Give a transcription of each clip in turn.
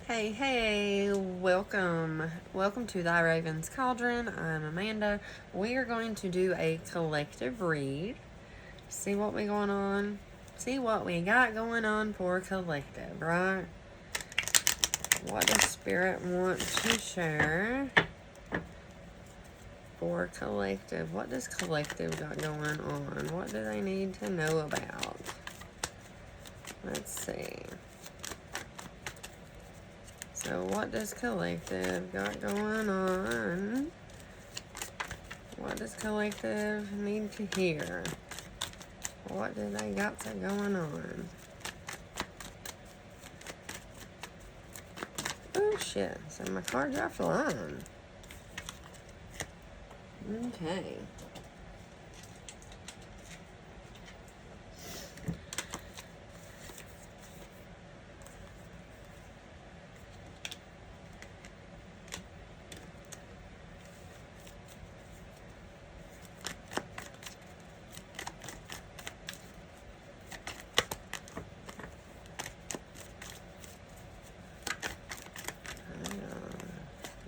Hey, welcome. Welcome to Thy Raven's Cauldron. I'm Amanda. We are going to do a collective read. See what we going on. See what we got going on for collective, right? What does Spirit want to share for collective? What does collective got going on? What do they need to know about? Let's see. So what does collective got going on? What does collective need to hear? What do they got going on? Oh shit, so my card dropped flying. Okay.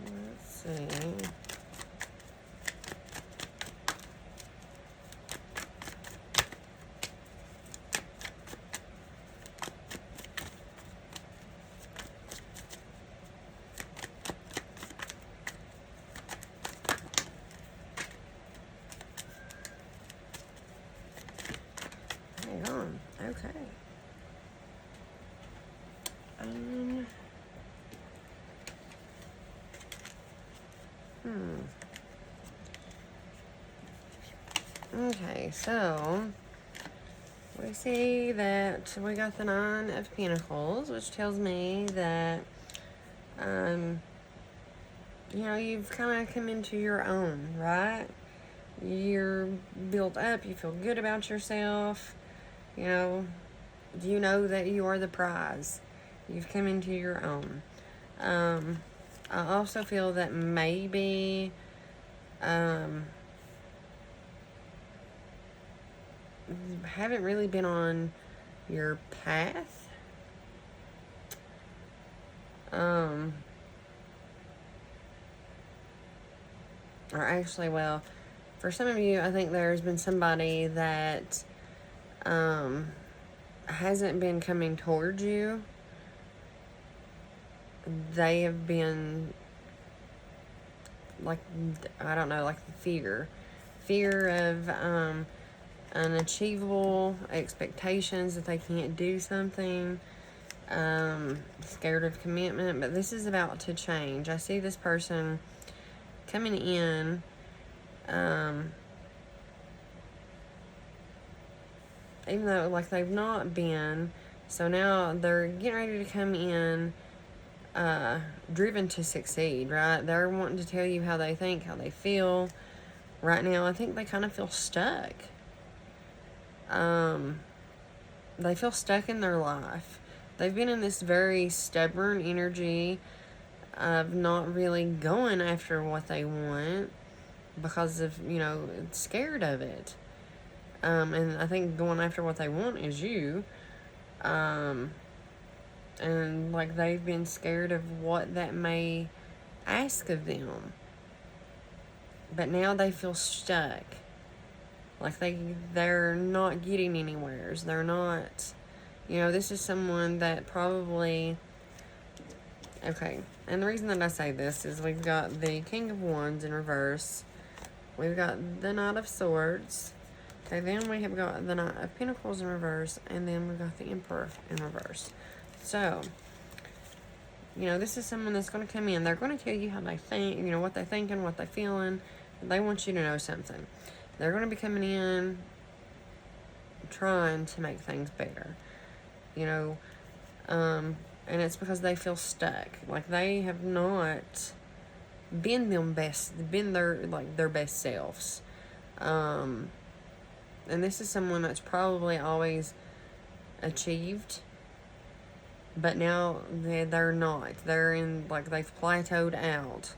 Let's see. Hang on. Okay. Okay, so we see that we got the Nine of Pentacles, which tells me that, you've kind of come into your own, right? You're built up, you feel good about yourself, you know that you are the prize. You've come into your own. I also feel that maybe, haven't really been on your path. Or actually, well, for some of you, I think there's been somebody that hasn't been coming towards you. They have been, like, I don't know, like fear of unachievable expectations, that they can't do something, scared of commitment. But this is about to change. I see this person coming in, even though like they've not been, so now they're getting ready to come in, driven to succeed, right? They're wanting to tell you how they think, how they feel. Right now, I think they kind of feel stuck. They feel stuck in their life. They've been in this very stubborn energy of not really going after what they want because of, scared of it. And I think going after what they want is you. And like they've been scared of what that may ask of them. But now they feel stuck. Like they're not getting anywhere. They're not, this is someone that probably, okay. And the reason that I say this is we've got the King of Wands in reverse. We've got the Knight of Swords. Okay, then we have got the Knight of Pentacles in reverse. And then we've got the Emperor in reverse. So, this is someone that's going to come in. They're going to tell you how they think, what they're thinking, what they're feeling. They want you to know something. They're going to be coming in trying to make things better. And it's because they feel stuck. Like they have not been their best selves. And this is someone that's probably always achieved, but now they're not. They're in, like, they've plateaued out.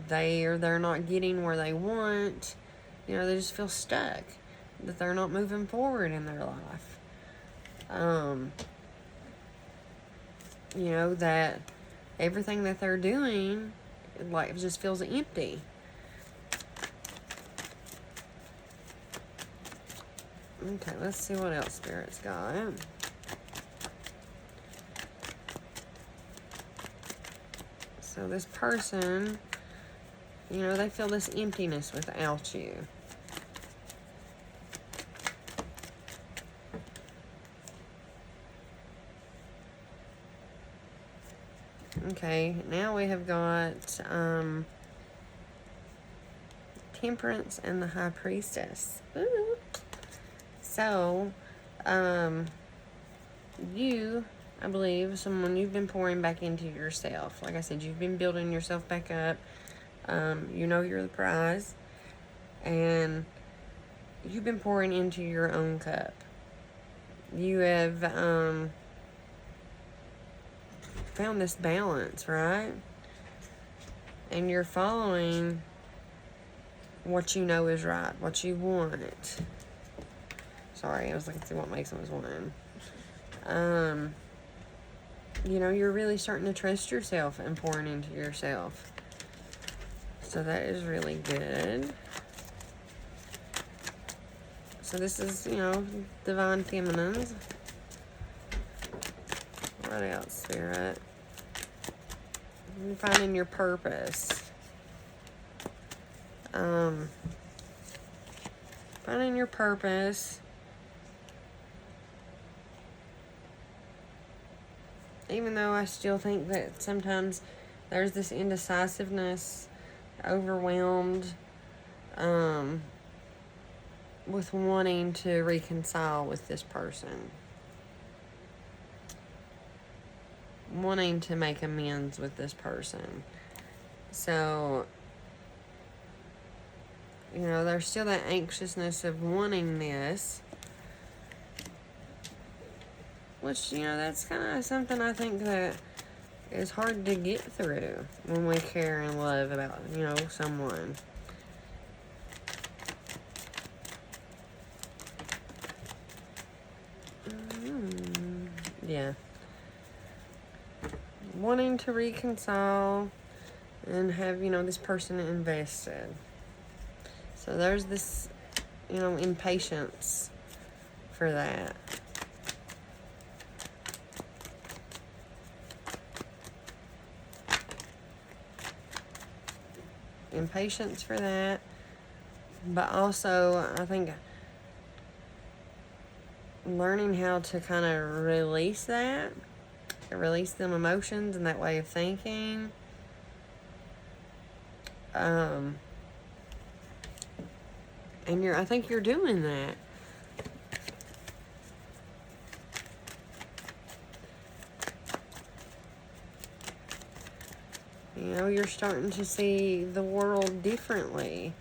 They're not getting where they want. They just feel stuck, that they're not moving forward in their life. That everything that they're doing, like, it just feels empty. Okay, let's see what else Spirit's got. So this person, you know, they feel this emptiness without you. Okay, now we have got Temperance and the High Priestess. Ooh. So, you, I believe, someone you've been pouring back into yourself. Like I said, you've been building yourself back up. You know you're the prize. And you've been pouring into your own cup. You have found this balance, right? And you're following what you know is right, what you want. Sorry, I was looking to see what Mason was wanting. You know, you're really starting to trust yourself and pouring into yourself. So that is really good. So this is, you know, Divine Feminines. What else, Spirit? You're finding your purpose. Finding your purpose. Even though I still think that sometimes there's this indecisiveness, overwhelmed, with wanting to reconcile with this person. Wanting to make amends with this person. So, you know, there's still that anxiousness of wanting this. Which, you know, that's kind of something I think that is hard to get through when we care and love about, you know, someone. Yeah. Wanting to reconcile and have, you know, this person invested. So there's this, you know, impatience for that. Impatience for that. But also, I think learning how to kind of release that. Release them emotions and that way of thinking. And I think you're doing that. You know, you're starting to see the world differently.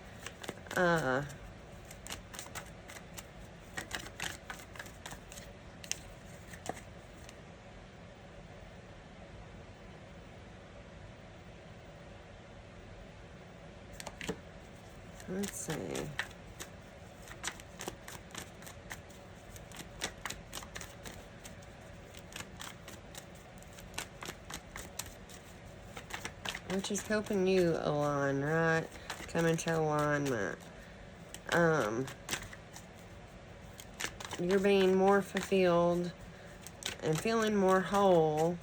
Let's see. Which is helping you align, right? Come into alignment. You're being more fulfilled and feeling more whole,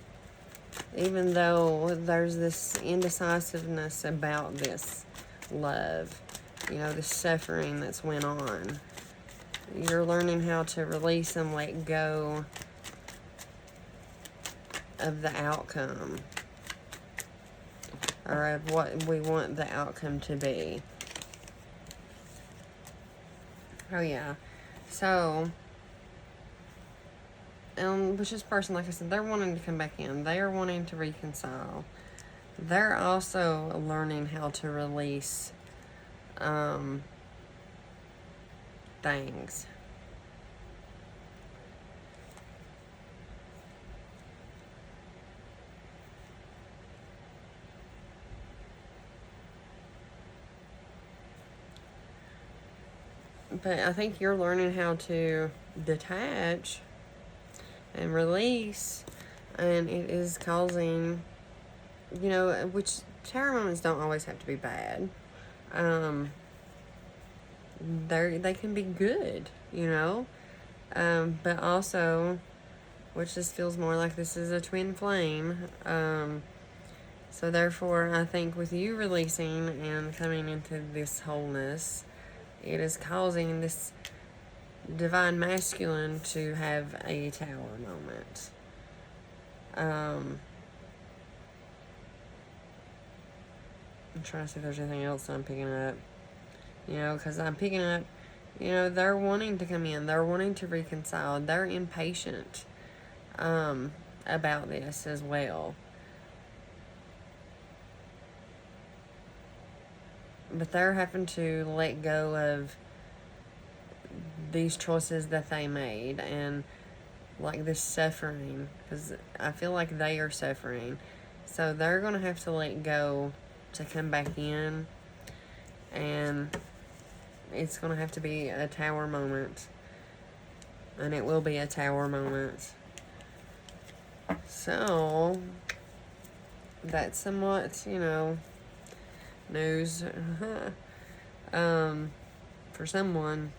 even though there's this indecisiveness about this love, you know, this suffering that's went on. You're learning how to release and let go of the outcome, or of what we want the outcome to be. Oh yeah. So, with this person, like I said, they're wanting to come back in. They are wanting to reconcile. They're also learning how to release things. But I think you're learning how to detach and release, and it is causing you know, which tower moments don't always have to be bad. Um, they can be good, you know. But also, which just feels more like this is a twin flame. So therefore, I think with you releasing and coming into this wholeness, it is causing this divine masculine to have a tower moment. I'm trying to see if there's anything else I'm picking up. You know, because I'm picking up, you know, they're wanting to come in. They're wanting to reconcile. They're impatient about this as well. But they're having to let go of these choices that they made and like this suffering, because I feel like they are suffering. So they're going to have to let go to come back in, and it's going to have to be a tower moment, and it will be a tower moment. So that's somewhat, you know, news for someone.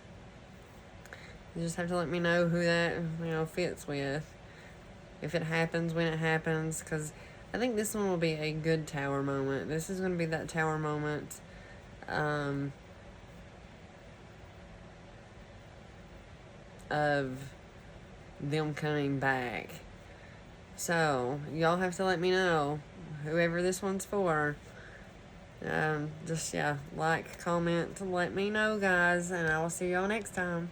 You just have to let me know who that, you know, fits with. If it happens, when it happens, because I think this one will be a good tower moment. This is going to be that tower moment of them coming back. So, y'all have to let me know, whoever this one's for. Just, yeah, like, comment, let me know, guys, and I will see y'all next time.